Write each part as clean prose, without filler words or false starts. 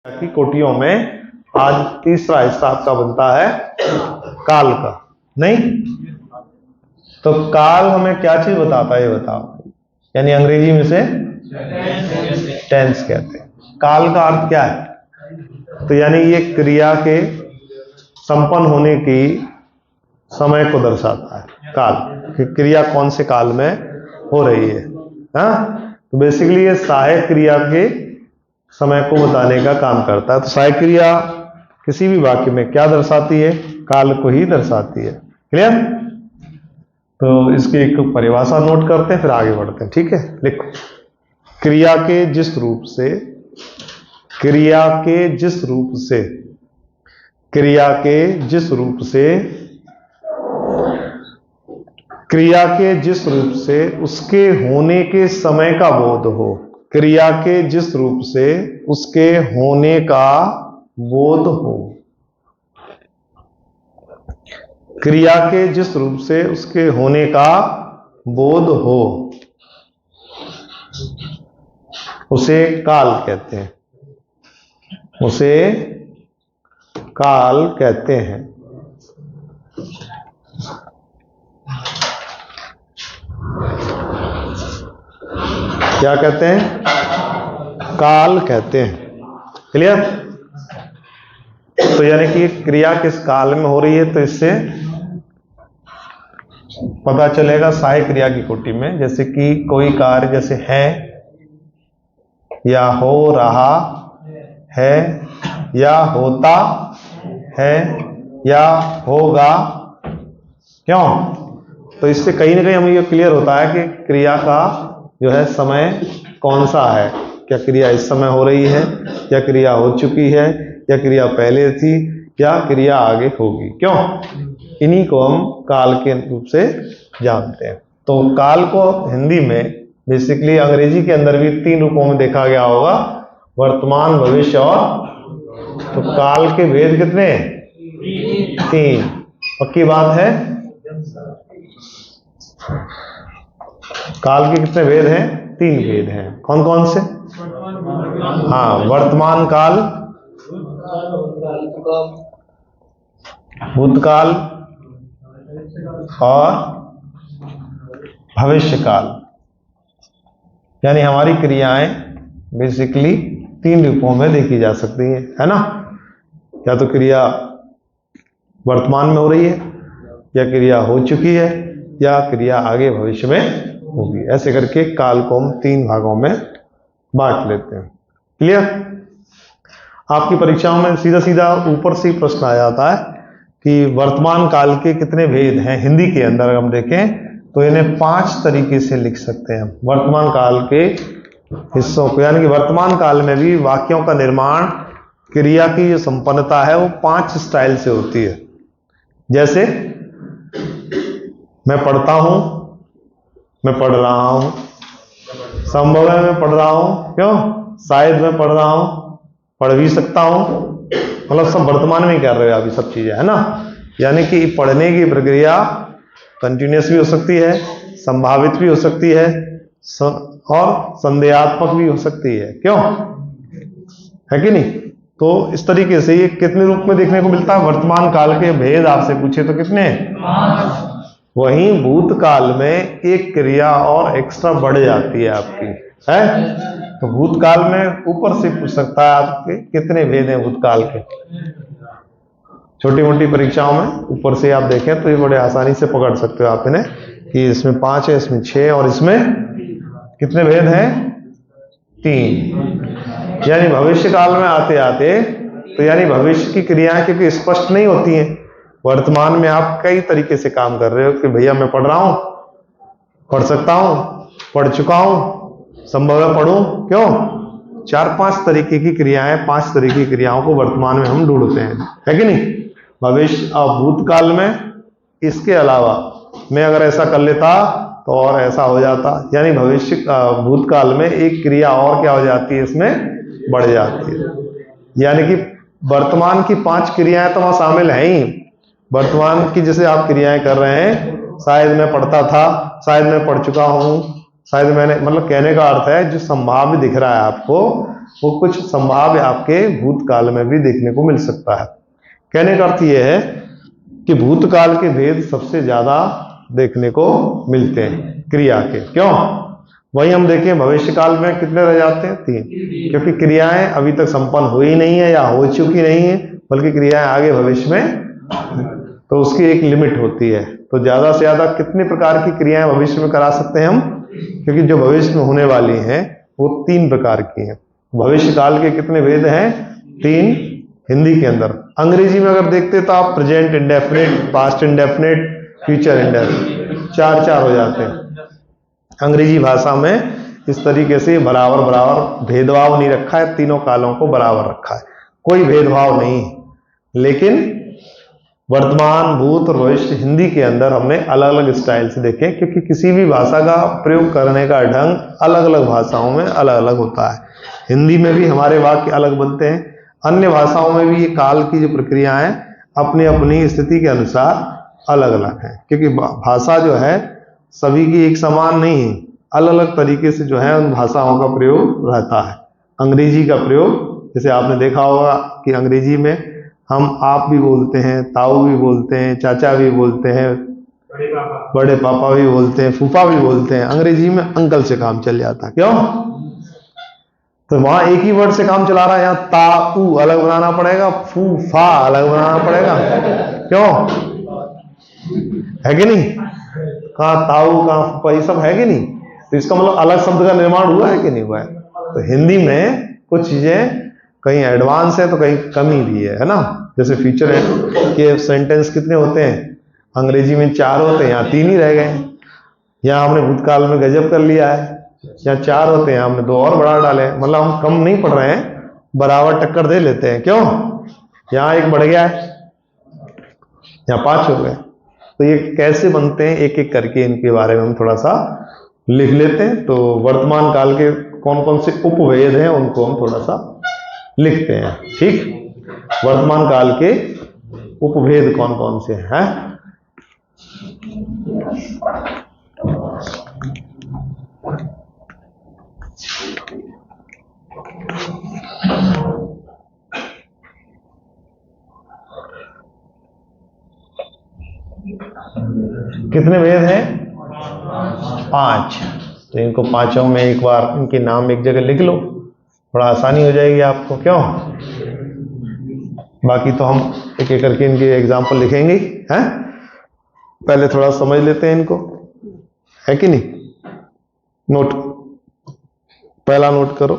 की कोटियों में आज तीसरा हिस्सा आपका बनता है काल का। नहीं तो काल हमें क्या चीज बताता है ये बताओ, यानी अंग्रेजी में से टेंस कहते हैं। काल का अर्थ क्या है? तो यानी ये क्रिया के संपन्न होने की समय को दर्शाता है काल, कि क्रिया कौन से काल में हो रही है। तो बेसिकली ये सहायक क्रिया के समय को बताने का काम करता है। तो सहायक क्रिया किसी भी वाक्य में क्या दर्शाती है? काल को ही दर्शाती है। क्लियर? तो इसकी एक परिभाषा नोट करते हैं फिर आगे बढ़ते हैं। ठीक है, लिखो। क्रिया के जिस रूप से क्रिया के जिस रूप से क्रिया के जिस रूप से क्रिया के जिस रूप से उसके होने के समय का बोध हो। क्रिया के जिस रूप से उसके होने का बोध हो। क्रिया के जिस रूप से उसके होने का बोध हो उसे काल कहते हैं। उसे काल कहते हैं। क्या कहते हैं? काल कहते हैं। क्लियर? तो यानी कि क्रिया किस काल में हो रही है, तो इससे पता चलेगा सहायक क्रिया की कोटि में। जैसे कि कोई कार्य जैसे है या हो रहा है या होता है या होगा। क्यों? तो इससे कहीं ना कहीं हमें ये क्लियर होता है कि क्रिया का जो है समय कौन सा है। क्या क्रिया इस समय हो रही है, या क्रिया हो चुकी है, या क्रिया पहले थी, या क्रिया आगे होगी। क्यों? इन्हीं को हम काल के रूप से जानते हैं। तो काल को हिंदी में बेसिकली अंग्रेजी के अंदर भी 3 रूपों में देखा गया होगा, वर्तमान, भविष्य और। तो काल के भेद कितने? 3। पक्की बात है? काल के कितने भेद हैं? 3 भेद हैं। कौन कौन से? हाँ, वर्तमान काल, भूतकाल और भविष्य काल। यानी हमारी क्रियाएं बेसिकली 3 रूपों में देखी जा सकती हैं, है ना? या तो क्रिया वर्तमान में हो रही है, या क्रिया हो चुकी है, या क्रिया आगे भविष्य में होगी। ऐसे करके काल को हम 3 भागों में बांट लेते हैं। क्लियर? आपकी परीक्षाओं में सीधा सीधा ऊपर से प्रश्न आ जाता है कि वर्तमान काल के कितने भेद हैं। हिंदी के अंदर हम देखें तो इन्हें 5 तरीके से लिख सकते हैं वर्तमान काल के हिस्सों को। यानी कि वर्तमान काल में भी वाक्यों का निर्माण, क्रिया की जो संपन्नता है वो 5 स्टाइल से होती है। जैसे मैं पढ़ता हूं, मैं पढ़ रहा हूं, संभव है मैं पढ़ रहा हूं, क्यों? शायद मैं पढ़ रहा हूं, पढ़ भी सकता हूं। मतलब सब वर्तमान में ही कर रहे हो अभी सब चीजें, है ना? यानी कि पढ़ने की प्रक्रिया कंटिन्यूस भी हो सकती है, संभावित भी हो सकती है और संदेहात्मक भी हो सकती है। क्यों? है कि नहीं? तो इस तरीके से ये कितने रूप में देखने को मिलता है? वर्तमान काल के भेद आपसे पूछे तो कितने? 5। वहीं भूतकाल में एक क्रिया और एक्स्ट्रा बढ़ जाती है आपकी, है? तो भूतकाल में ऊपर से पूछ सकता है आपके कितने भेद हैं भूतकाल के। छोटी मोटी परीक्षाओं में ऊपर से आप देखें तो ये बड़े आसानी से पकड़ सकते हो आप इन्हें, कि इसमें 5 है, इसमें 6 और इसमें कितने भेद हैं? 3। यानी भविष्य काल में आते आते तो यानी भविष्य की क्रियाएं क्योंकि स्पष्ट नहीं होती हैं। वर्तमान में आप कई तरीके से काम कर रहे हो कि भैया मैं पढ़ रहा हूं, पढ़ सकता हूं, पढ़ चुका हूं, संभव है पढ़ूं। क्यों? 4-5 तरीके की क्रियाएं, 5 तरीके की क्रियाओं को वर्तमान में हम ढूंढते हैं, है कि नहीं? भविष्य और भूतकाल में इसके अलावा मैं अगर ऐसा कर लेता तो और ऐसा हो जाता। यानी भविष्य भूतकाल में एक क्रिया और क्या हो जाती है, इसमें बढ़ जाती है। यानी कि वर्तमान की 5 क्रियाएं तो वहां शामिल है ही। वर्तमान की जैसे आप क्रियाएं कर रहे हैं, शायद मैं पढ़ता था, शायद मैं पढ़ चुका हूं, शायद मैंने मतलब कहने का अर्थ है जो संभाव्य दिख रहा है आपको वो कुछ संभाव्य आपके भूतकाल में भी देखने को मिल सकता है। कहने का अर्थ यह है कि भूतकाल के भेद सबसे ज्यादा देखने को मिलते हैं क्रिया के। क्यों? वही हम देखें भविष्य काल में कितने रह जाते हैं? 3, क्योंकि क्रियाएं अभी तक संपन्न हुई नहीं है या हो चुकी नहीं है, बल्कि क्रियाएं आगे भविष्य में, तो उसकी एक लिमिट होती है। तो ज्यादा से ज्यादा कितने प्रकार की क्रियाएं भविष्य में करा सकते हैं हम? क्योंकि जो भविष्य में होने वाली हैं वो 3 प्रकार की हैं। भविष्य काल के कितने भेद हैं? 3 हिंदी के अंदर। अंग्रेजी में अगर देखते तो आप present indefinite, past indefinite, future indefinite, 4 हो जाते हैं। अंग्रेजी भाषा में इस तरीके से बराबर बराबर भेदभाव नहीं रखा है, तीनों कालों को बराबर रखा है, कोई भेदभाव नहीं। लेकिन वर्तमान, भूत और भविष्य हिंदी के अंदर हमने अलग अलग स्टाइल से देखे, क्योंकि किसी भी भाषा का प्रयोग करने का ढंग अलग अलग भाषाओं में अलग अलग होता है। हिंदी में भी हमारे वाक्य अलग बनते हैं, अन्य भाषाओं में भी ये काल की जो प्रक्रिया है अपनी अपनी स्थिति के अनुसार अलग अलग है, क्योंकि भाषा जो है सभी की एक समान नहीं है, अलग अलग तरीके से जो है उन भाषाओं का प्रयोग रहता है। अंग्रेजी का प्रयोग जैसे आपने देखा होगा कि अंग्रेजी में हम आप भी बोलते हैं, ताऊ भी बोलते हैं, चाचा भी बोलते हैं, बड़े पापा भी बोलते हैं, फूफा भी बोलते हैं। अंग्रेजी में अंकल से काम चल जाता है। क्यों? तो वहां एक ही वर्ड से काम चला रहा है, यहाँ ताऊ अलग बनाना पड़ेगा, फूफा अलग बनाना पड़ेगा। क्यों? है कि नहीं? कहाँ ताऊ, कहाँ फूफा, ये सब है कि नहीं? तो इसका मतलब अलग शब्द का निर्माण हुआ है कि नहीं हुआ है? तो हिंदी में कुछ चीजें कहीं एडवांस है तो कहीं कमी भी है ना? जैसे फ्यूचर के सेंटेंस कितने होते हैं? अंग्रेजी में 4 होते हैं, यहाँ 3 ही रह गए। यहाँ हमने भूतकाल में गजब कर लिया है, यहाँ 4 होते हैं, हमने 2 और बढ़ा डाले। मतलब हम कम नहीं पढ़ रहे हैं, बराबर टक्कर दे लेते हैं। क्यों? यहाँ 1 बढ़ गया है, यहाँ 5 हो गए। तो ये कैसे बनते हैं एक एक करके इनके बारे में हम थोड़ा सा लिख लेते हैं। तो वर्तमान काल के कौन कौन से उपभेद हैं उनको हम थोड़ा सा लिखते हैं। ठीक, वर्तमान काल के उपभेद कौन कौन से हैं? कितने भेद हैं? 5। तो इनको 5 में एक बार इनके नाम एक जगह लिख लो, थोड़ा आसानी हो जाएगी आपको। क्यों? बाकी तो हम एक एक करके इनके एग्जाम्पल लिखेंगे हैं। पहले थोड़ा समझ लेते हैं इनको, है कि नहीं? नोट, पहला नोट करो।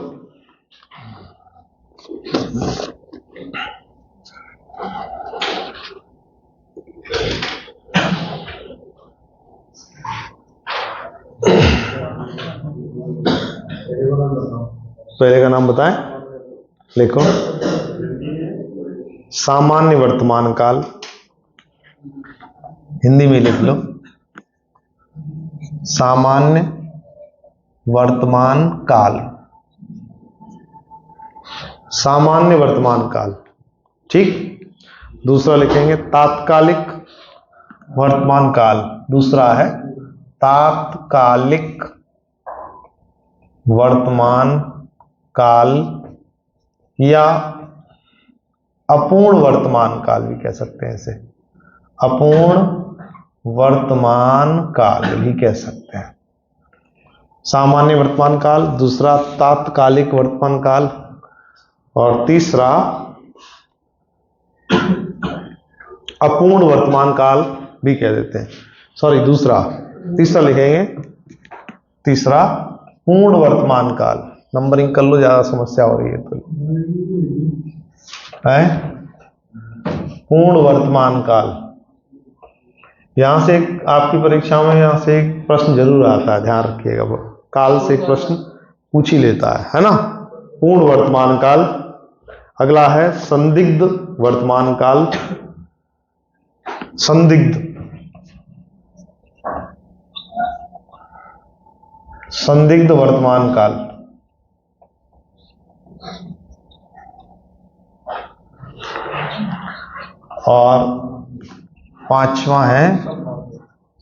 पहले का नाम बताएं, लिखो। सामान्य वर्तमान काल, हिंदी में लिख लो, सामान्य वर्तमान काल, सामान्य वर्तमान काल। ठीक, दूसरा लिखेंगे तात्कालिक वर्तमान काल। दूसरा है तात्कालिक वर्तमान काल या अपूर्ण वर्तमान काल भी कह सकते हैं इसे, अपूर्ण वर्तमान काल भी कह सकते हैं। सामान्य वर्तमान काल, दूसरा तात्कालिक वर्तमान काल, और तीसरा अपूर्ण वर्तमान काल भी कह देते हैं। सॉरी, दूसरा, तीसरा लिखेंगे, तीसरा पूर्ण वर्तमान काल। नंबरिंग कर लो, ज्यादा समस्या हो रही है तो है। पूर्ण वर्तमान काल, यहां से आपकी परीक्षा में यहां से एक प्रश्न जरूर आता है, ध्यान रखिएगा। काल से एक प्रश्न पूछ ही लेता है ना? पूर्ण वर्तमान काल। अगला है संदिग्ध वर्तमान काल, संदिग्ध, संदिग्ध वर्तमान काल। और 5वां है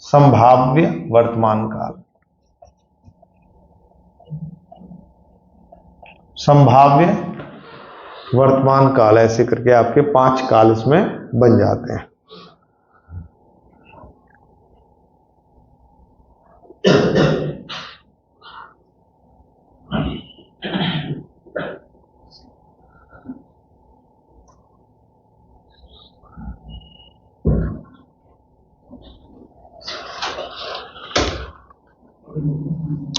संभाव्य वर्तमान काल। संभाव्य वर्तमान काल, ऐसे करके आपके 5 काल इसमें बन जाते हैं।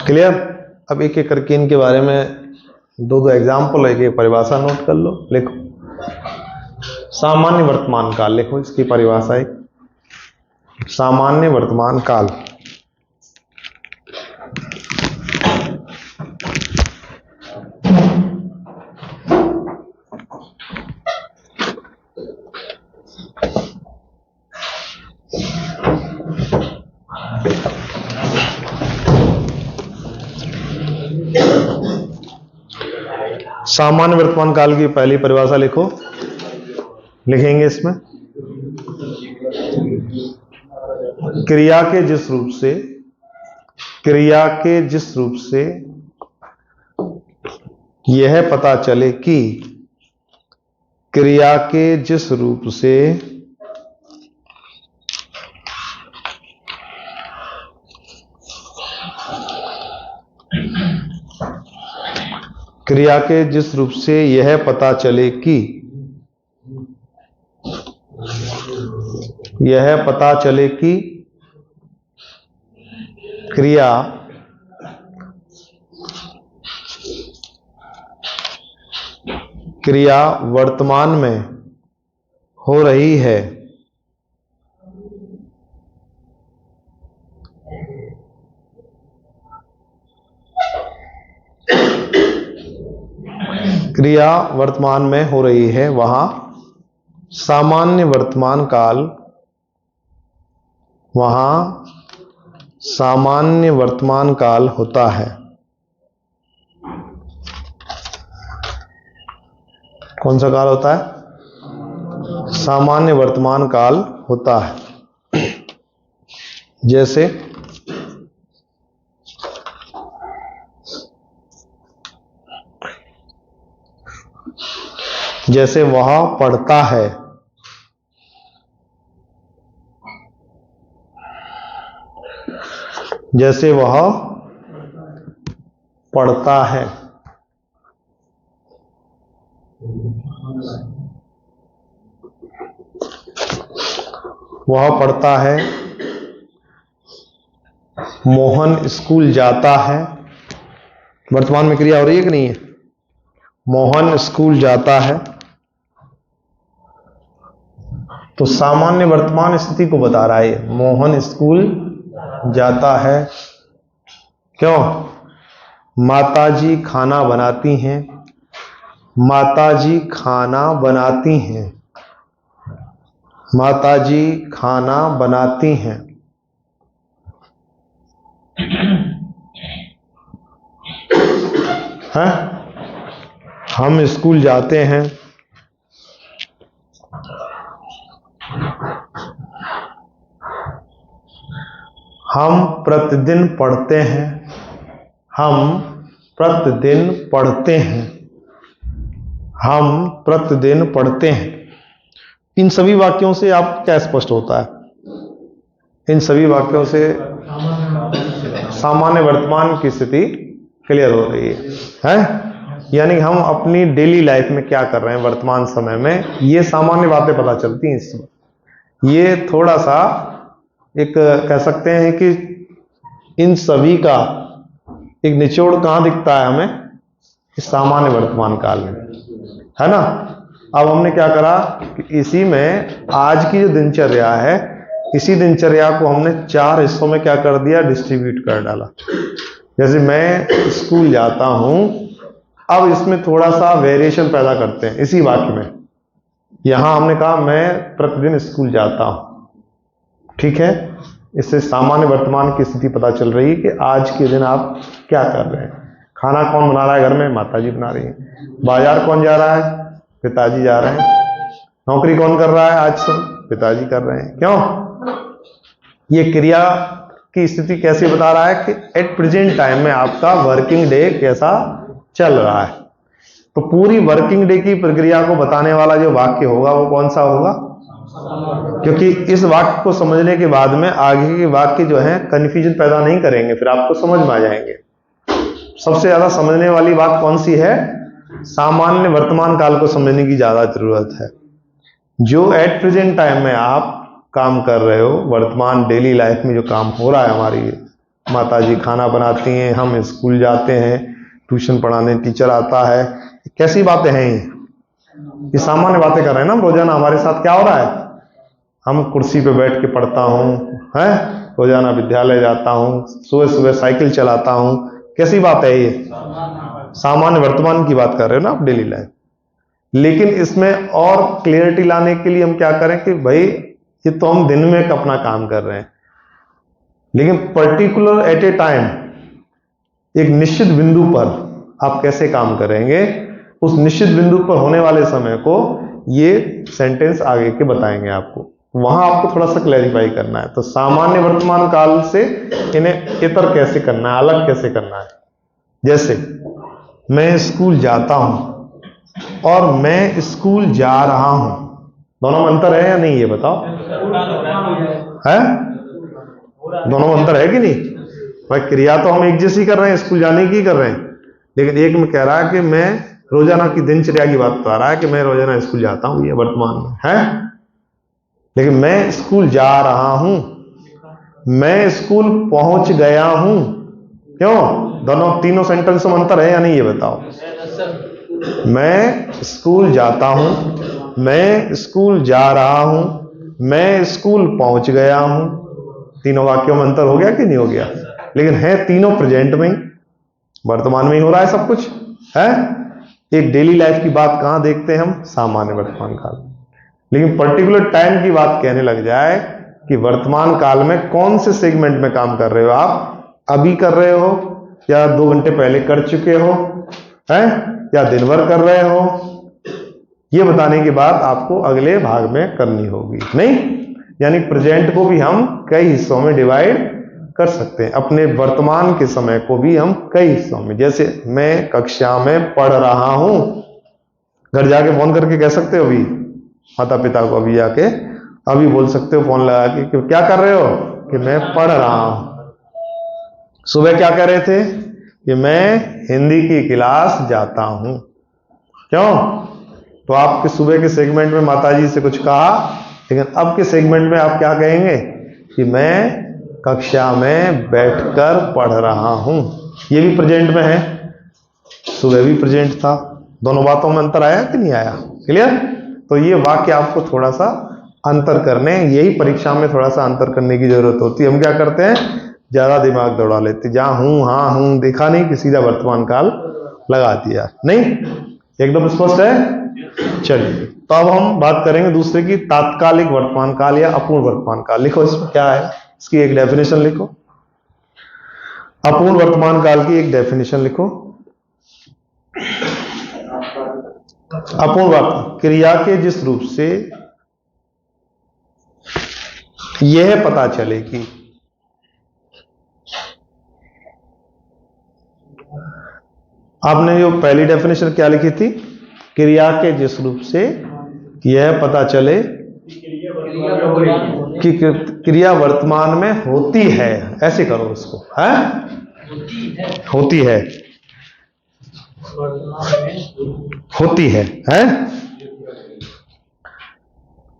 क्लियर? अब एक एक करके इनके बारे में 2-2 एग्जाम्पल है कि परिभाषा नोट कर लो, लिखो। सामान्य वर्तमान काल लिखो, इसकी परिभाषा है सामान्य वर्तमान काल। सामान्य वर्तमान काल की पहली परिभाषा लिखो, लिखेंगे इसमें क्रिया के जिस रूप से यह पता चले कि क्रिया के जिस रूप से यह पता चले कि क्रिया वर्तमान में हो रही है, वहां सामान्य वर्तमान काल होता है। कौन सा काल होता है? सामान्य वर्तमान काल होता है। जैसे वह पढ़ता है, मोहन स्कूल जाता है। वर्तमान में क्रिया हो रही है कि नहीं है? मोहन स्कूल जाता है, तो सामान्य वर्तमान स्थिति को बता रहा है। मोहन स्कूल जाता है। क्यों? माताजी खाना बनाती हैं। माताजी खाना बनाती हैं। माताजी खाना बनाती हैं। हैं? हम स्कूल जाते हैं। हम प्रतिदिन पढ़ते हैं। हम प्रतिदिन पढ़ते हैं। हम प्रतिदिन पढ़ते हैं। इन सभी वाक्यों से आप क्या स्पष्ट होता है? इन सभी वाक्यों से सामान्य वर्तमान की स्थिति क्लियर हो रही है? यानी हम अपनी डेली लाइफ में क्या कर रहे हैं वर्तमान समय में, ये सामान्य बातें पता चलती हैं इसमें। ये थोड़ा सा एक कह सकते हैं कि इन सभी का एक निचोड़ कहां दिखता है हमें? इस सामान्य वर्तमान काल में, है ना। अब हमने क्या करा कि इसी में आज की जो दिनचर्या है, इसी दिनचर्या को हमने 4 हिस्सों में क्या कर दिया? डिस्ट्रीब्यूट कर डाला। जैसे मैं स्कूल जाता हूं, अब इसमें थोड़ा सा वेरिएशन पैदा करते हैं इसी वाक्य में। यहां हमने कहा मैं प्रतिदिन स्कूल जाता हूं, ठीक है। इससे सामान्य वर्तमान की स्थिति पता चल रही है कि आज के दिन आप क्या कर रहे हैं। खाना कौन बना रहा है घर में? माताजी बना रही है। बाजार कौन जा रहा है? पिताजी जा रहे हैं। नौकरी कौन कर रहा है आज से? पिताजी कर रहे हैं। क्यों? ये क्रिया की स्थिति कैसे बता रहा है कि एट प्रेजेंट टाइम में आपका वर्किंग डे कैसा चल रहा है। तो पूरी वर्किंग डे की प्रक्रिया को बताने वाला जो वाक्य होगा वो कौन सा होगा? क्योंकि इस वाक्य को समझने के बाद में आगे के वाक्य जो है कंफ्यूजन पैदा नहीं करेंगे, फिर आपको समझ में आ जाएंगे। सबसे ज्यादा समझने वाली बात कौन सी है? सामान्य वर्तमान काल को समझने की ज्यादा जरूरत है। जो एट प्रेजेंट टाइम में आप काम कर रहे हो, वर्तमान डेली लाइफ में जो काम हो रहा है, हमारी माता जी खाना बनाती हैं, हम स्कूल जाते हैं, ट्यूशन पढ़ाने टीचर आता है, कैसी बातें हैं ये सामान्य बातें कर रहे हैं ना हम रोजाना। हमारे साथ क्या हो रहा है? हम कुर्सी पे बैठ के पढ़ता हूँ, है रोजाना विद्यालय जाता हूँ, सुबह सुबह साइकिल चलाता हूँ, कैसी बात है ये? सामान्य वर्तमान की बात कर रहे हो ना आप, डेली लाइफ। लेकिन इसमें और क्लियरिटी लाने के लिए हम क्या करें कि भाई ये तो हम दिन में अपना काम कर रहे हैं, लेकिन पर्टिकुलर एट ए टाइम, एक निश्चित बिंदु पर आप कैसे काम करेंगे, उस निश्चित बिंदु पर होने वाले समय को ये सेंटेंस आगे के बताएंगे आपको। वहां आपको थोड़ा सा क्लैरिफाई करना है। तो सामान्य वर्तमान काल से इन्हें इतर कैसे करना है, अलग कैसे करना है। जैसे मैं स्कूल जाता हूं और मैं स्कूल जा रहा हूं, दोनों में अंतर है या नहीं ये बताओ? है? दोनों में अंतर है कि नहीं? भाई क्रिया तो हम एक जैसी कर रहे हैं, स्कूल जाने की कर रहे हैं, लेकिन एक में कह रहा है कि मैं रोजाना की दिनचर्या की बात बता रहा है कि मैं रोजाना स्कूल जाता हूं, ये वर्तमान में है। लेकिन मैं स्कूल जा रहा हूं, मैं स्कूल पहुंच गया हूं, क्यों? दोनों तीनों सेंटेंस में अंतर है या नहीं ये बताओ? मैं स्कूल जाता हूं, मैं स्कूल जा रहा हूं, मैं स्कूल पहुंच गया हूं, तीनों वाक्यों में अंतर हो गया कि नहीं हो गया? लेकिन है तीनों प्रेजेंट में ही, वर्तमान में ही हो रहा है सब कुछ है। एक डेली लाइफ की बात कहां देखते हैं हम? सामान्य वर्तमान काल। लेकिन पर्टिकुलर टाइम की बात कहने लग जाए कि वर्तमान काल में कौन से सेगमेंट में काम कर रहे हो आप, अभी कर रहे हो या 2 घंटे पहले कर चुके हो, हैं या दिन भर कर रहे हो, ये बताने के बाद आपको अगले भाग में करनी होगी। नहीं, यानी प्रेजेंट को भी हम कई हिस्सों में डिवाइड कर सकते हैं, अपने वर्तमान के समय को भी हम कई हिस्सों में। जैसे मैं कक्षा में पढ़ रहा हूं, घर जाके फोन करके कह सकते हो, अभी माता पिता को अभी जाके अभी बोल सकते हो फोन लगा के कि क्या कर रहे हो, कि मैं पढ़ रहा हूं। सुबह क्या कह रहे थे कि मैं हिंदी की क्लास जाता हूं, क्यों? तो आपके सुबह के सेगमेंट में माताजी से कुछ कहा, लेकिन अब के सेगमेंट में आप क्या कहेंगे कि मैं कक्षा में बैठकर पढ़ रहा हूं। ये भी प्रेजेंट में है, सुबह भी प्रेजेंट था। दोनों बातों में अंतर आया कि नहीं आया? क्लियर? तो ये वाक्य आपको थोड़ा सा अंतर करने, यही परीक्षा में थोड़ा सा अंतर करने की जरूरत होती है। हम क्या करते हैं, ज्यादा दिमाग दौड़ा लेते, जहां हूं हाँ हूं देखा नहीं कि सीधा वर्तमान काल लगा दिया। नहीं, एकदम स्पष्ट है। चलिए, तो अब हम बात करेंगे दूसरे की, तात्कालिक वर्तमान काल या अपूर्ण वर्तमान काल। लिखो इसमें क्या है, इसकी एक डेफिनेशन लिखो। अपूर्ण वर्तमान काल की एक डेफिनेशन लिखो। अपूर्ण वर्तमान क्रिया के जिस रूप से यह पता चले कि आपने जो पहली डेफिनेशन क्या लिखी थी, क्रिया के जिस रूप से यह पता चले कि क्रिया वर्तमान में होती है, ऐसे करो उसको, है होती है, होती है, हैं?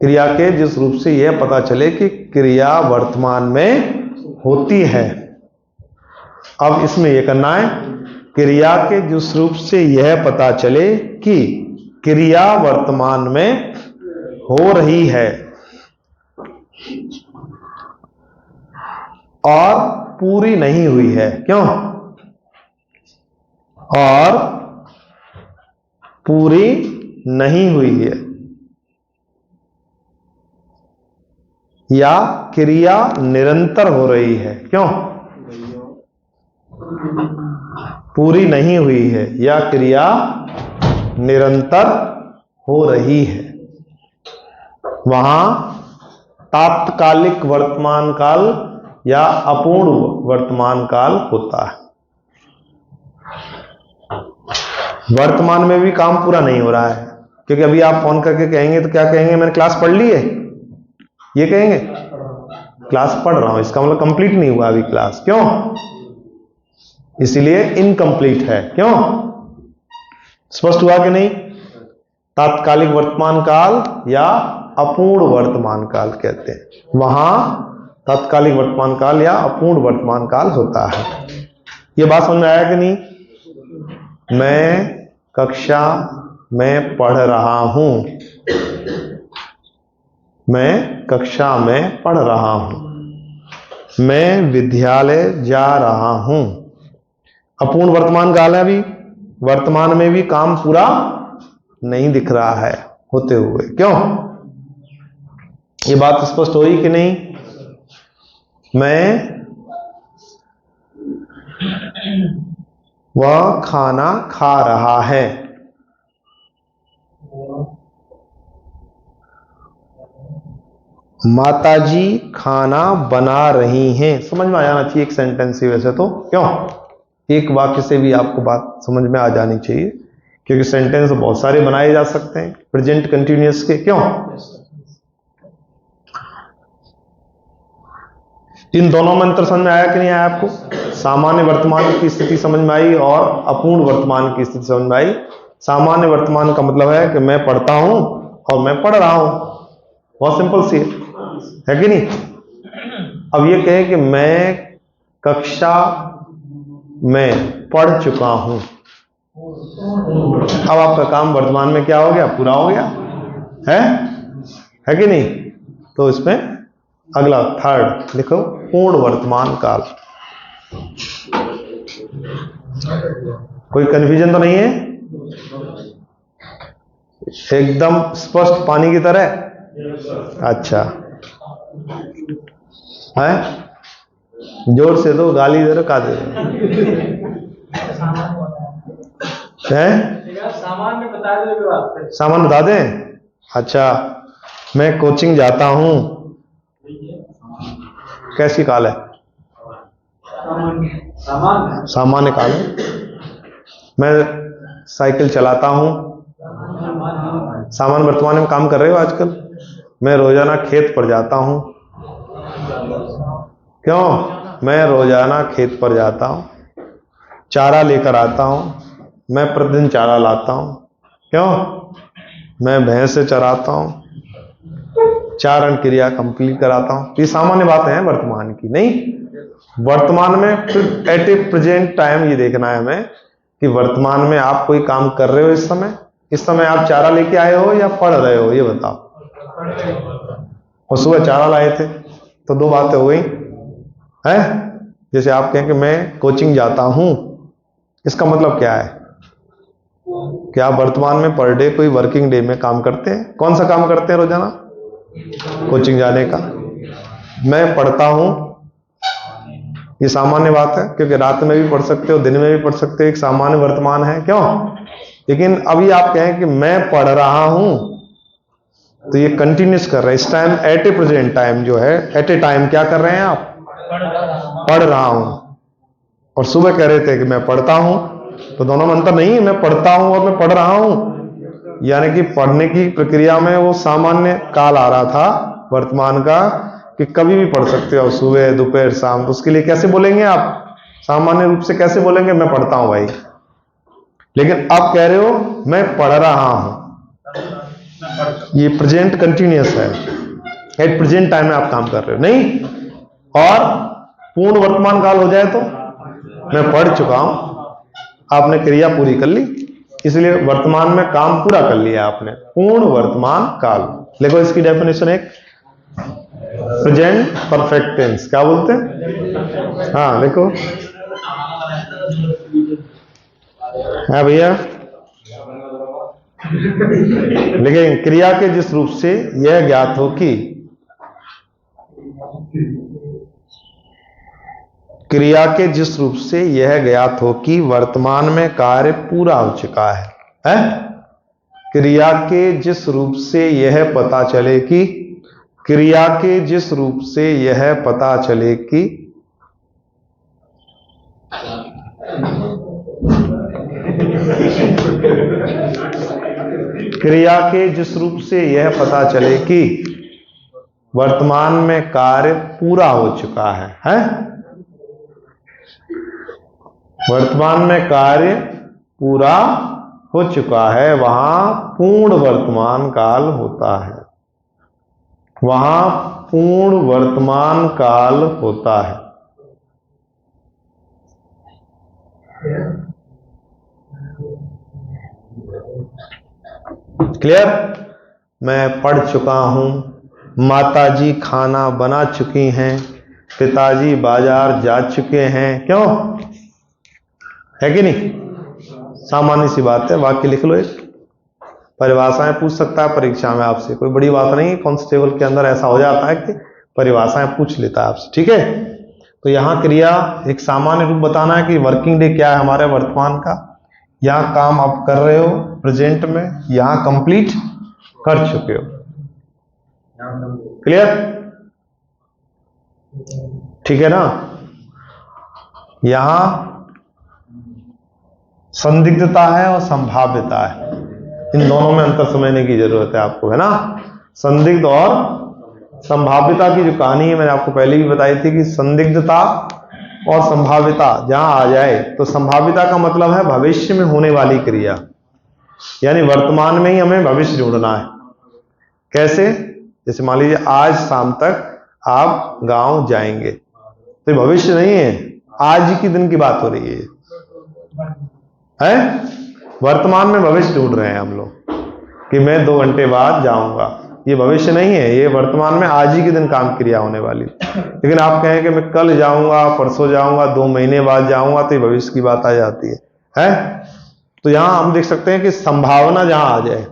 क्रिया के जिस रूप से यह पता चले कि क्रिया वर्तमान में होती है। अब इसमें यह करना है, क्रिया के जिस रूप से यह पता चले कि क्रिया वर्तमान में हो रही है और पूरी नहीं हुई है, क्यों? और पूरी नहीं हुई है, या क्रिया निरंतर हो रही है, क्यों? पूरी नहीं हुई है या क्रिया निरंतर हो रही है, वहां तात्कालिक वर्तमान काल या अपूर्ण वर्तमान काल होता है। वर्तमान में भी काम पूरा नहीं हो रहा है, क्योंकि अभी आप फोन करके कहेंगे तो क्या कहेंगे, मैंने क्लास पढ़ ली है, ये कहेंगे क्लास पढ़ रहा हूं, इसका मतलब कंप्लीट नहीं हुआ अभी क्लास। क्यों? इसीलिए इनकम्प्लीट है। क्यों? स्पष्ट हुआ कि नहीं? तात्कालिक वर्तमान काल या अपूर्ण वर्तमान काल कहते हैं, वहां तात्कालिक वर्तमान काल या अपूर्ण वर्तमान काल होता है। ये बात समझ में आया कि नहीं? मैं कक्षा में पढ़ रहा हूं, मैं कक्षा में पढ़ रहा हूं, मैं विद्यालय जा रहा हूं। अपूर्ण वर्तमान काल है, अभी वर्तमान में भी काम पूरा नहीं दिख रहा है होते हुए। क्यों? ये बात स्पष्ट हुई कि नहीं? वह खाना खा रहा है, माताजी खाना बना रही हैं। समझ में आ जाना चाहिए एक सेंटेंस ही वैसे तो। क्यों? एक वाक्य से भी आपको बात समझ में आ जानी चाहिए, क्योंकि सेंटेंस बहुत सारे बनाए जा सकते हैं प्रेजेंट कंटिन्यूअस के। क्यों? इन दोनों में अंतर समझ में आया कि नहीं आया आपको? सामान्य वर्तमान की स्थिति समझ में आई और अपूर्ण वर्तमान की स्थिति समझ में आई। सामान्य वर्तमान का मतलब है कि मैं पढ़ता हूं और मैं पढ़ रहा हूं, बहुत सिंपल सी है कि नहीं? अब ये कहे कि मैं कक्षा में पढ़ चुका हूं, अब आपका काम वर्तमान में क्या हो गया? पूरा हो गया है कि नहीं? तो इसमें अगला थर्ड लिखो, पूर्ण वर्तमान काल। कोई कंफ्यूजन तो नहीं है? एकदम स्पष्ट पानी की तरह। अच्छा है, जोर से दो, गाली दे रहे का दे रहे सामान बता दें। अच्छा, मैं कोचिंग जाता हूं, कैसी काल है? सामान्य काल है। मैं साइकिल चलाता हूं, सामान्य वर्तमान में काम कर रहे हो आजकल। मैं रोजाना खेत पर जाता हूं, क्यों? मैं रोजाना खेत पर जाता हूं, चारा लेकर आता हूं, मैं प्रतिदिन चारा लाता हूं, क्यों? मैं भैंस से चराता हूं, चारण क्रिया कंप्लीट कराता हूं। ये सामान्य बातें हैं वर्तमान की। नहीं, वर्तमान में एट ए प्रेजेंट टाइम ये देखना है हमें कि वर्तमान में आप कोई काम कर रहे हो। इस समय आप चारा लेके आए हो या पढ़ रहे हो, ये बताओ। और सुबह चारा लाए थे, तो दो बातें हो गई है। जैसे आप कहें कि मैं कोचिंग जाता हूं, इसका मतलब क्या है कि आप वर्तमान में पर डे कोई वर्किंग डे में काम करते हैं। कौन सा काम करते हैं रोजाना? कोचिंग जाने का। मैं पढ़ता हूं, ये सामान्य बात है, क्योंकि रात में भी पढ़ सकते हो, दिन में भी पढ़ सकते हो, एक सामान्य वर्तमान है। क्यों? लेकिन अभी आप कहें कि मैं पढ़ रहा हूं, तो ये कंटिन्यूस कर रहे हैं। इस टाइम एट ए प्रेजेंट टाइम जो है, एट ए टाइम क्या कर रहे हैं आप? पढ़ रहा हूं। और सुबह कह रहे थे कि मैं पढ़ता हूं, तो दोनों में अंतर नहीं है। मैं पढ़ता हूं और मैं पढ़ रहा हूं, यानी कि पढ़ने की प्रक्रिया में वो सामान्य काल आ रहा था वर्तमान का, कि कभी भी पढ़ सकते हो, सुबह, दोपहर, शाम। तो उसके लिए कैसे बोलेंगे आप? सामान्य रूप से कैसे बोलेंगे? मैं पढ़ता हूं भाई। लेकिन आप कह रहे हो मैं पढ़ रहा हूं, ये प्रेजेंट कंटिन्यूअस है, एट प्रेजेंट टाइम में आप काम कर रहे हो। नहीं, और पूर्ण वर्तमान काल हो जाए तो मैं पढ़ चुका हूं, आपने क्रिया पूरी कर ली, इसलिए वर्तमान में काम पूरा कर लिया आपने। पूर्ण वर्तमान काल। देखो इसकी डेफिनेशन एक प्रेजेंट परफेक्ट टेंस, क्या बोलते हैं? हाँ देखो, है भैया। लेकिन क्रिया के जिस रूप से यह ज्ञात हो कि, क्रिया के जिस रूप से यह ज्ञात हो कि वर्तमान में कार्य पूरा हो चुका है? क्रिया के जिस रूप से यह पता चले कि, क्रिया के जिस रूप से यह पता चले कि क्रिया के जिस रूप से यह पता चले कि वर्तमान में कार्य पूरा हो चुका है? वर्तमान में कार्य पूरा हो चुका है, वहां पूर्ण वर्तमान काल होता है, वहां पूर्ण वर्तमान काल होता है। क्लियर? मैं पढ़ चुका हूं, माताजी खाना बना चुकी हैं, पिताजी बाजार जा चुके हैं। क्यों? है कि नहीं? सामान्य सी बात है। वाक्य लिख लो, एक परिभाषाएं पूछ सकता है परीक्षा में आपसे, कोई बड़ी बात नहीं। कांस्टेबल के अंदर ऐसा हो जाता है कि परिभाषाएं पूछ लेता है आपसे। ठीक है, तो यहां क्रिया एक सामान्य रूप बताना है कि वर्किंग डे क्या है हमारे वर्तमान का, यहां काम आप कर रहे हो प्रेजेंट में, यहां कंप्लीट कर चुके हो। क्लियर? ठीक है ना? यहां संदिग्धता है और संभाव्यता है, इन दोनों में अंतर समझने की जरूरत है आपको, है ना? संदिग्ध और संभाव्यता की जो कहानी है मैंने आपको पहले भी बताई थी कि संदिग्धता और संभाव्यता जहां आ जाए तो संभाव्यता का मतलब है भविष्य में होने वाली क्रिया, यानी वर्तमान में ही हमें भविष्य ढूंढना है। कैसे? जैसे मान लीजिए आज शाम तक आप गांव जाएंगे, तो भविष्य नहीं है, आज ही के दिन की बात हो रही है? वर्तमान में भविष्य ढूंढ रहे हैं हम लोग कि मैं 2 घंटे बाद जाऊंगा, ये भविष्य नहीं है, ये वर्तमान में आज ही के दिन काम क्रिया होने वाली। लेकिन आप कहें कि मैं कल जाऊंगा, परसों जाऊंगा, 2 महीने बाद जाऊंगा, तो ये भविष्य की बात आ जाती है? तो यहां हम देख सकते हैं कि संभावना जहां आ जाए,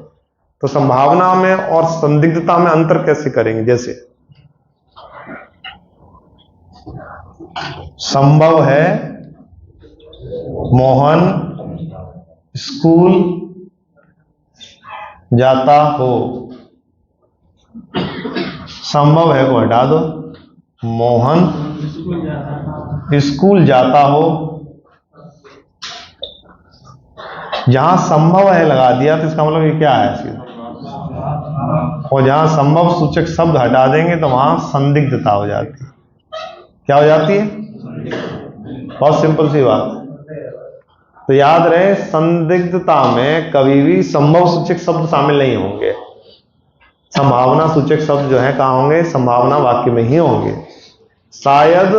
तो संभावना में और संदिग्धता में अंतर कैसे करेंगे? जैसे संभव है मोहन स्कूल जाता हो, संभव है को हटा दो, मोहन स्कूल जाता हो। जहां संभव है लगा दिया तो इसका मतलब ये क्या है सीधा, और जहां संभव सूचक शब्द हटा देंगे तो वहां संदिग्धता हो जाती है। क्या हो जाती है? बहुत सिंपल सी बात है। तो याद रहे, संदिग्धता में कभी भी संभव सूचक शब्द शामिल नहीं होंगे, संभावना सूचक शब्द जो है कहां होंगे? संभावना वाक्य में ही होंगे। शायद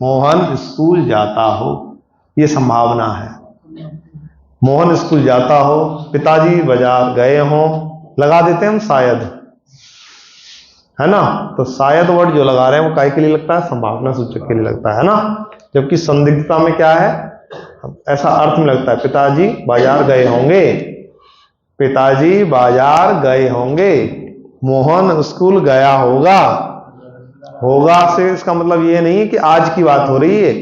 मोहन स्कूल जाता हो, यह संभावना है। मोहन स्कूल जाता हो, पिताजी बाजार गए हों, लगा देते हैं हम शायद, है ना? तो शायद वर्ड जो लगा रहे हैं वो काय के लिए लगता है? संभावना सूचक के लिए लगता है ना? जबकि संदिग्धता में क्या है? ऐसा अर्थ में लगता है पिताजी बाजार गए होंगे, पिताजी बाजार गए होंगे, मोहन स्कूल गया होगा। होगा से इसका मतलब ये नहीं कि आज की बात हो रही है,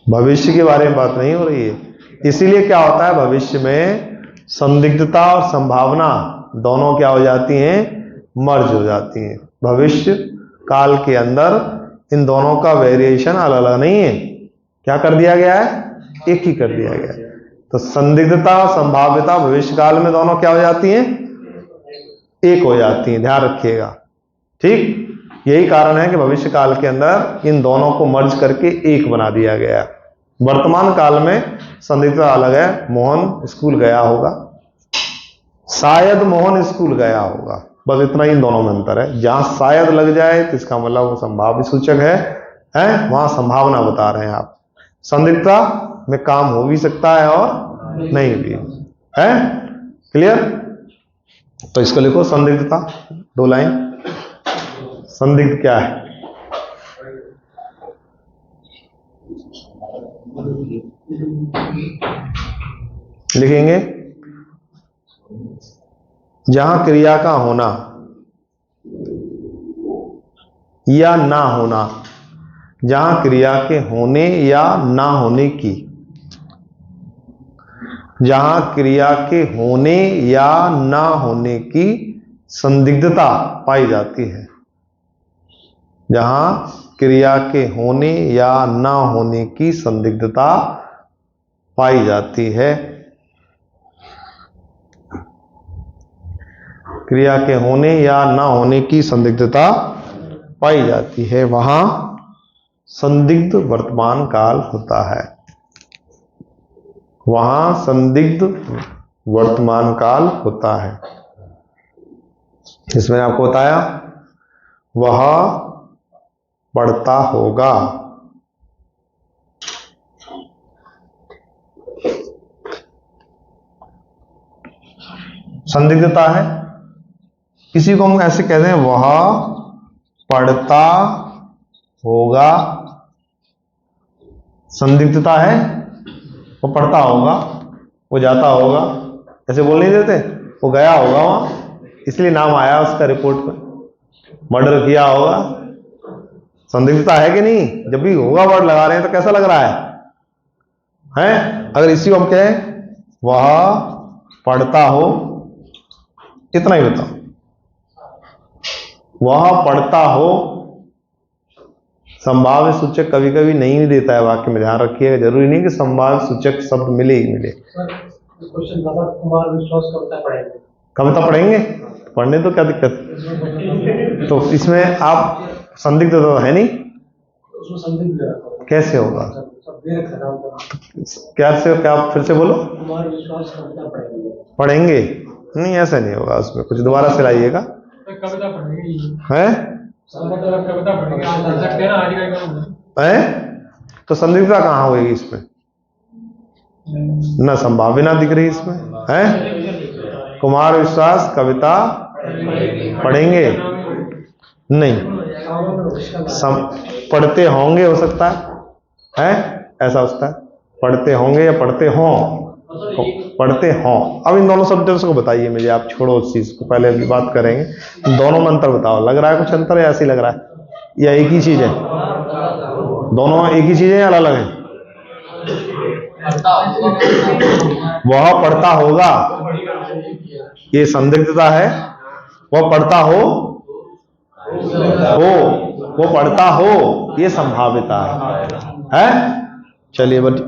भविष्य के बारे में बात नहीं हो रही है। इसीलिए क्या होता है, भविष्य में संदिग्धता और संभावना दोनों क्या हो जाती हैं? मर्ज हो जाती हैं। भविष्य काल के अंदर इन दोनों का वेरिएशन अलग अलग नहीं है, क्या कर दिया गया है? एक ही कर दिया गया है। तो संदिग्धता और संभाव्यता भविष्य काल में दोनों क्या हो जाती हैं? एक हो जाती हैं, ध्यान रखिएगा। ठीक, यही कारण है कि भविष्य काल के अंदर इन दोनों को मर्ज करके एक बना दिया गया। वर्तमान काल में संदिग्धता अलग है, मोहन स्कूल गया होगा, शायद मोहन स्कूल गया होगा, बस इतना ही इन दोनों में अंतर है। जहां शायद लग जाए तो इसका मतलब वो संभाव्य सूचक है, वहां संभावना बता रहे हैं आप। संदिग्धता में काम हो भी सकता है और नहीं भी है। क्लियर? तो इसको लिखो संदिग्धता, 2 लाइन। संदिग्ध क्या है? लिखेंगे जहां क्रिया का होना या ना होना, जहां क्रिया के होने या ना होने की, जहां क्रिया के होने या ना होने की संदिग्धता पाई जाती है, जहां क्रिया के होने या ना होने की संदिग्धता पाई जाती है, क्रिया के होने या ना होने की संदिग्धता पाई जाती है, वहां संदिग्ध वर्तमान काल होता है। वहां संदिग्ध वर्तमान काल होता है। इसमें आपको बताया वह पढ़ता होगा, संदिग्धता है। किसी को हम ऐसे कहते हैं वह पढ़ता होगा, संदिग्धता है, वो पढ़ता होगा, वो जाता होगा, ऐसे बोल नहीं देते, वो गया होगा वहां, इसलिए नाम आया उसका रिपोर्ट में, मर्डर किया होगा। संदिग्धता है कि नहीं? जब भी होगा वर्ड लगा रहे हैं तो कैसा लग रहा है? अगर इसी को हम कहें वह पढ़ता हो, इतना ही बताओ, वह पढ़ता हो संभाव्य सूचक कभी कभी नहीं भी देता है वाक्य में, ध्यान रखिएगा। जरूरी नहीं कि संभाव्य सूचक शब्द मिले ही मिले। कुमार विश्वास कविता पढ़ेंगे, पढ़ने तो क्या दिक्कत, तो इसमें आप संदिग्ध तो है नहीं, कैसे होगा? क्या फिर से बोलो? कुमार विश्वास कविता पढ़ेंगे? नहीं, ऐसा नहीं होगा, उसमें कुछ दोबारा से लाइएगा। कविता पढ़ेंगे है कविता पढ़ेंगे, तो संदिग्धता कहाँ होगी इसमें? न संभावना दिख रही इसमें है। कुमार विश्वास कविता पढ़ेंगे नहीं, पढ़ते होंगे हो सकता है, ऐसा होता है, पढ़ते होंगे या पढ़ते हों, पढ़ते हों। अब इन दोनों शब्दों को बताइए मुझे, आप छोड़ो उस चीज को, पहले अभी बात करेंगे। दोनों में अंतर बताओ, लग रहा है कुछ अंतर है, ऐसे ही लग रहा है, या एक ही चीज है? दोनों एक ही चीज है या अलग अलग है? वह पढ़ता होगा, ये संदिग्धता है, वह पढ़ता हो, वो पढ़ता हो, ये संभाव्यता है। चलिए बट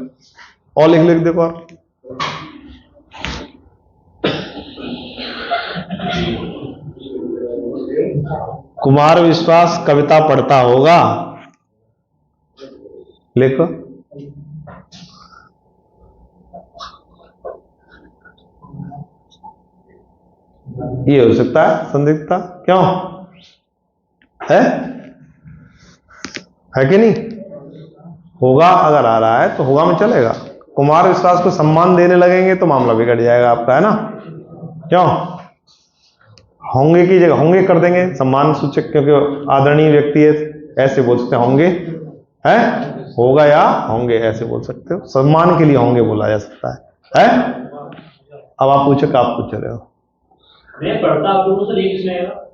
और लिख देखो आप। कुमार विश्वास कविता पढ़ता होगा, लिखो। ये हो सकता है संदिग्धता, क्यों है कि नहीं? होगा अगर आ रहा है तो होगा में चलेगा। कुमार विश्वास को सम्मान देने लगेंगे तो मामला बिगड़ जाएगा आपका, है ना? क्यों? होंगे की जगह होंगे कर देंगे, सम्मान सूचक, क्योंकि आदरणीय व्यक्ति है, ऐसे बोल सकते होंगे, है, होगा या होंगे ऐसे बोल सकते हो, सम्मान के लिए होंगे बोला जा सकता है। अब आप पूछो, क्या आप पूछ रहे हो?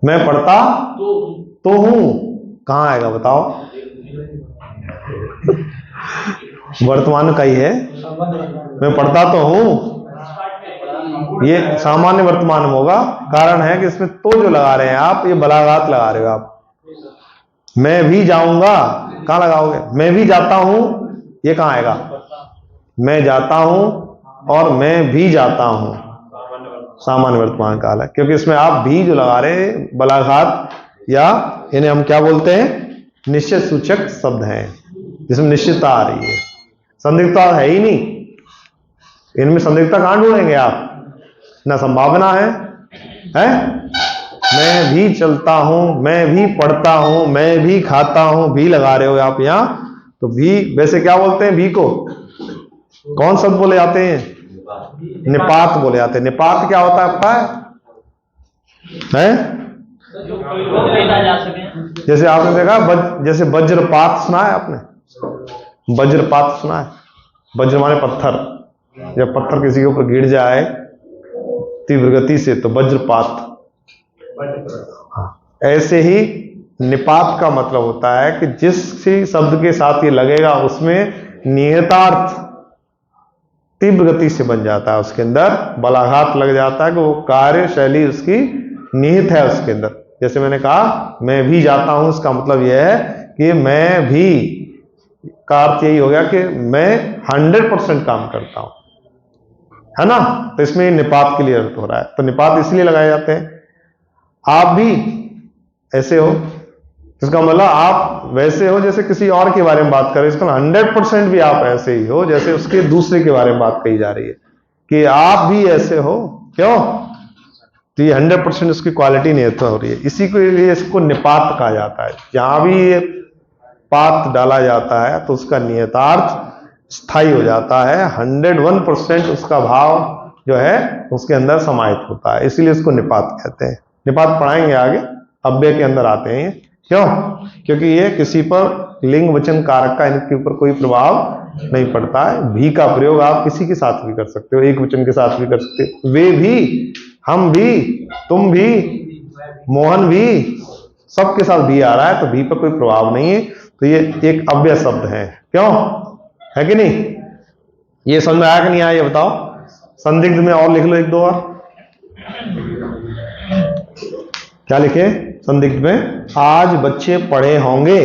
मैं पढ़ता तो हूं, कहां आएगा बताओ? वर्तमान का ही है, मैं पढ़ता तो हूं, ये सामान्य वर्तमान में होगा। कारण है कि इसमें तो जो लगा रहे हैं आप, ये बलाघात लगा रहे हो आप। मैं भी जाऊंगा, कहां लगाओगे? मैं भी जाता हूं, ये कहां आएगा? मैं जाता हूं और मैं भी जाता हूं, सामान्य वर्तमान काल है, क्योंकि इसमें आप भी जो लगा रहे हैं बलाघात, या इन्हें हम क्या बोलते हैं, निश्चित सूचक शब्द हैं, जिसमें निश्चितता आ रही है, संदिग्धता है ही नहीं। इनमें संदिग्धता कहां ढूंढेंगे आप? ना संभावना है? मैं भी चलता हूं, मैं भी पढ़ता हूं, मैं भी खाता हूं, भी लगा रहे हो आप यहां, तो भी वैसे क्या बोलते हैं? भी को कौन शब्द बोले जाते हैं? निपात बोले जाते हैं। निपात क्या होता है आपका? जैसे आपने देखा जैसे वज्रपात सुना है आपने? वज्रपात सुना है? वज्र माने पत्थर, जब पत्थर किसी के ऊपर गिर जाए तीव्र गति से तो वज्रपात। ऐसे ही निपात का मतलब होता है कि जिस शब्द के साथ ये लगेगा उसमें निहितार्थ तीव्र गति से बन जाता है, उसके अंदर बलाघात लग जाता है कि वो कार्यशैली उसकी निहित है उसके अंदर। जैसे मैंने कहा मैं भी जाता हूं, इसका मतलब यह है कि मैं भी का अर्थ यही हो गया कि मैं 100% काम करता हूं, है ना? तो इसमें निपात के लिए अर्थ हो रहा है। तो निपात इसलिए लगाए जाते हैं आप भी ऐसे हो, इसका मतलब आप वैसे हो जैसे किसी और के बारे में बात करें, इसका 100% भी आप ऐसे ही हो जैसे उसके दूसरे के बारे में बात कही जा रही है कि आप भी ऐसे हो। क्यों? तो ये 100% उसकी क्वालिटी निर्भर हो रही है। इसी के लिए इसको निपात कहा जाता है। जहां भी ये पात डाला जाता है तो उसका नियतार्थ स्थायी हो जाता है, 101% उसका भाव जो है उसके अंदर समाहित होता है, इसीलिए इसको निपात कहते हैं। निपात पढ़ाएंगे आगे, अव्यय के अंदर आते हैं। क्यों? क्योंकि ये किसी पर लिंग वचन कारक का इनके ऊपर कोई प्रभाव नहीं पड़ता है। भी का प्रयोग आप किसी के साथ भी कर सकते हो, एक वचन के साथ भी कर सकते हो। वे भी, हम भी, तुम भी, मोहन भी, सबके साथ भी आ रहा है, तो भी पर कोई प्रभाव नहीं है, तो ये एक अव्यय शब्द है। क्यों? है कि नहीं? ये समझ में आया कि नहीं आया ये बताओ। संदिग्ध में और लिख लो एक दो और। क्या लिखे संदिग्ध में? आज बच्चे पढ़े होंगे।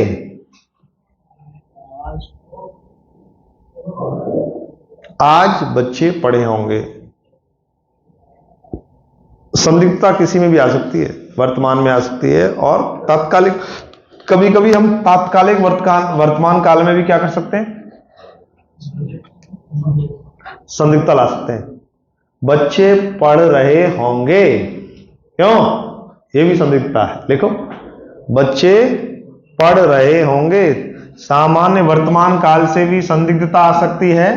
आज बच्चे पढ़े होंगे। संदिग्धता किसी में भी आ सकती है, वर्तमान में आ सकती है, और तात्कालिक, कभी कभी हम तात्कालिक वर्तमान काल में भी क्या कर सकते हैं? संदिग्धता ला सकते हैं। बच्चे पढ़ रहे होंगे। क्यों? ये भी संदिग्धता है। देखो, बच्चे पढ़ रहे होंगे। सामान्य वर्तमान काल से भी संदिग्धता आ सकती है,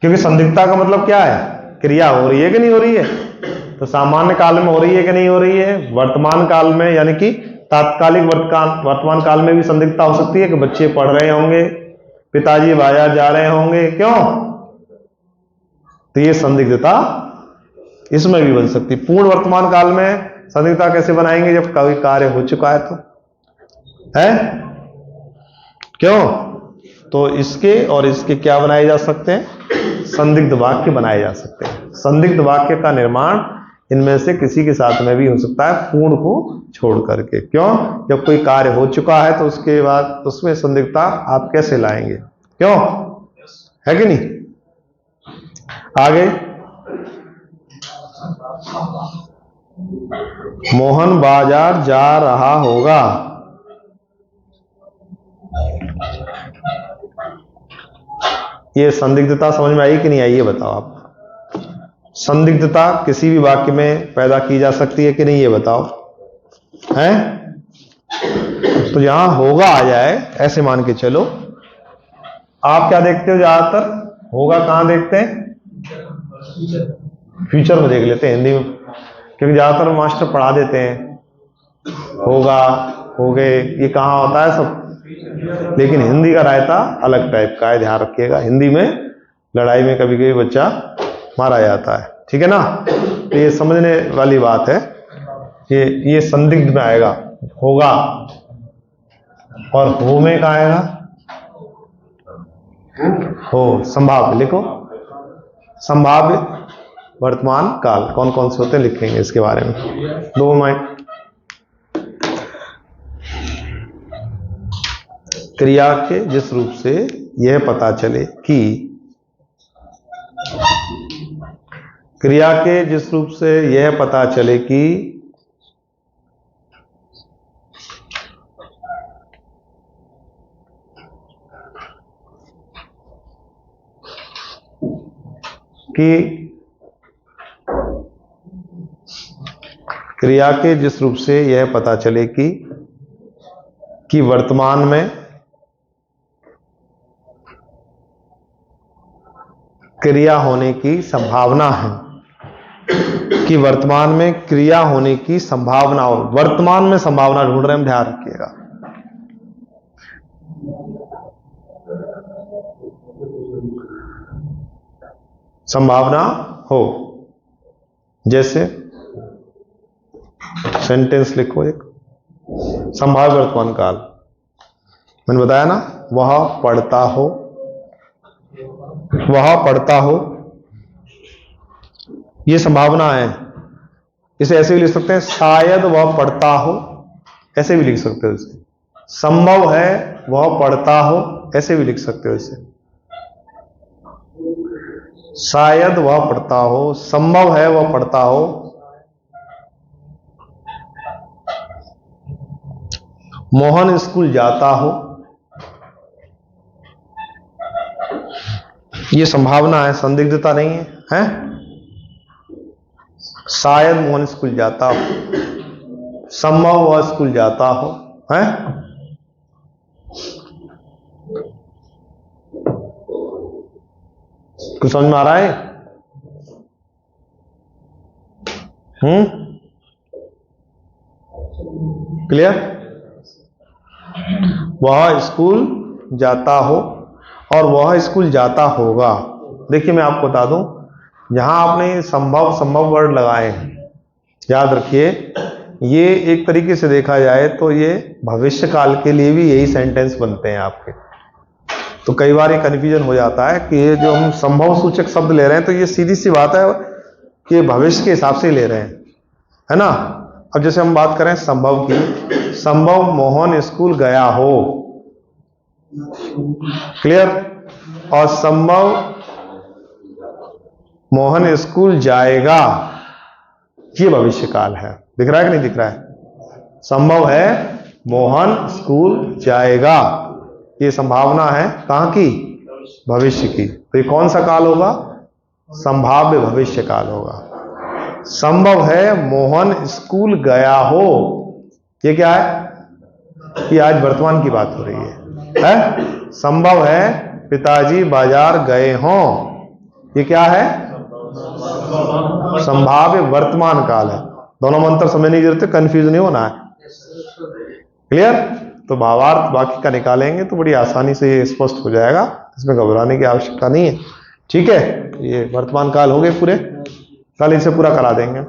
क्योंकि संदिग्धता का मतलब क्या है? क्रिया हो रही है कि नहीं हो रही है। तो सामान्य काल में हो रही है कि नहीं हो रही है, वर्तमान काल में यानी कि तात्कालिक वर्तमान काल में भी संदिग्धता हो सकती है कि बच्चे पढ़ रहे होंगे, पिताजी बाजार जा रहे होंगे। क्यों? तो ये संदिग्धता इसमें भी बन सकती है। पूर्ण वर्तमान काल में संदिग्धता कैसे बनाएंगे? जब कोई कार्य हो चुका है तो है। क्यों? तो इसके और इसके क्या बनाए जा सकते हैं? संदिग्ध वाक्य बनाए जा सकते हैं। संदिग्ध वाक्य का निर्माण इनमें से किसी के साथ में भी हो सकता है, पूर्ण को छोड़ करके। क्यों? जब कोई कार्य हो चुका है तो उसके बाद उसमें संदिग्धता आप कैसे लाएंगे? क्यों? है कि नहीं? आगे, मोहन बाजार जा रहा होगा। ये संदिग्धता समझ में आई कि नहीं आई ये बताओ आप। संदिग्धता किसी भी वाक्य में पैदा की जा सकती है कि नहीं ये बताओ, है? तो यहां होगा आ जाए ऐसे मान के चलो। आप क्या देखते हो ज्यादातर? होगा कहां देखते हैं? फ्यूचर में देख लेते हैं हिंदी में, क्योंकि ज्यादातर मास्टर पढ़ा देते हैं होगा, हो गए, ये कहां होता है सब। लेकिन हिंदी का रायता अलग टाइप का है, ध्यान रखिएगा। हिंदी में लड़ाई में कभी कभी बच्चा मारा जाता है, ठीक है ना। तो ये समझने वाली बात है कि ये संदिग्ध में आएगा होगा, और हो में कहा आएगा? हो संभाव्य। लिखो संभाव्य वर्तमान काल कौन कौन से होते हैं लिखेंगे इसके बारे में। दो माइक। क्रिया के जिस रूप से यह पता चले कि, क्रिया के जिस रूप से यह पता चले कि क्रिया के जिस रूप से यह पता चले कि वर्तमान में क्रिया होने की संभावना है, कि वर्तमान में क्रिया होने की संभावना हो। वर्तमान में संभावना ढूंढ रहे हैं, ध्यान रखिएगा। संभावना हो, जैसे सेंटेंस लिखो एक, संभाव्य वर्तमान काल। मैंने बताया ना, वह पढ़ता हो, वह पढ़ता हो, ये संभावना है। इसे ऐसे भी लिख सकते हैं, शायद वह पढ़ता हो, ऐसे भी लिख सकते हो इसे। संभव है वह पढ़ता हो, ऐसे भी लिख सकते हो इसे। शायद वह पढ़ता हो, संभव है वह पढ़ता हो, मोहन स्कूल जाता हो, ये संभावना है, संदिग्धता नहीं है, हैं? शायद मोहन स्कूल जाता हो, संभव वह स्कूल जाता हो, हैं? कुछ समझ में आ रहा है? क्लियर? वह स्कूल जाता हो और वह स्कूल जाता होगा। देखिए मैं आपको बता दूं, जहां आपने संभव वर्ड लगाए हैं, याद रखिए ये एक तरीके से देखा जाए तो ये भविष्य काल के लिए भी यही सेंटेंस बनते हैं आपके। तो कई बार ये कन्फ्यूजन हो जाता है कि ये जो हम संभव सूचक शब्द ले रहे हैं तो ये सीधी सी बात है कि भविष्य के हिसाब से ले रहे हैं, है ना। अब जैसे हम बात करें संभव की, संभव मोहन स्कूल गया हो, क्लियर, और संभव मोहन स्कूल जाएगा, ये भविष्य काल है। दिख रहा है कि नहीं दिख रहा है? संभव है मोहन स्कूल जाएगा, ये संभावना है कहां की? भविष्य की। तो ये कौन सा काल होगा? संभाव्य भविष्य काल होगा। संभव है मोहन स्कूल गया हो, ये क्या है? ये आज वर्तमान की बात हो रही है? संभव है पिताजी बाजार गए हों, ये क्या है? संभाव्य वर्तमान काल है। दोनों में अंतर समझने की जरूरत है, कंफ्यूज नहीं होना है। क्लियर? तो भावार्थ बाकी का निकालेंगे तो बड़ी आसानी से ये स्पष्ट हो जाएगा, इसमें घबराने की आवश्यकता नहीं है। ठीक है, ये वर्तमान काल हो गए पूरे, कल इसे पूरा करा देंगे।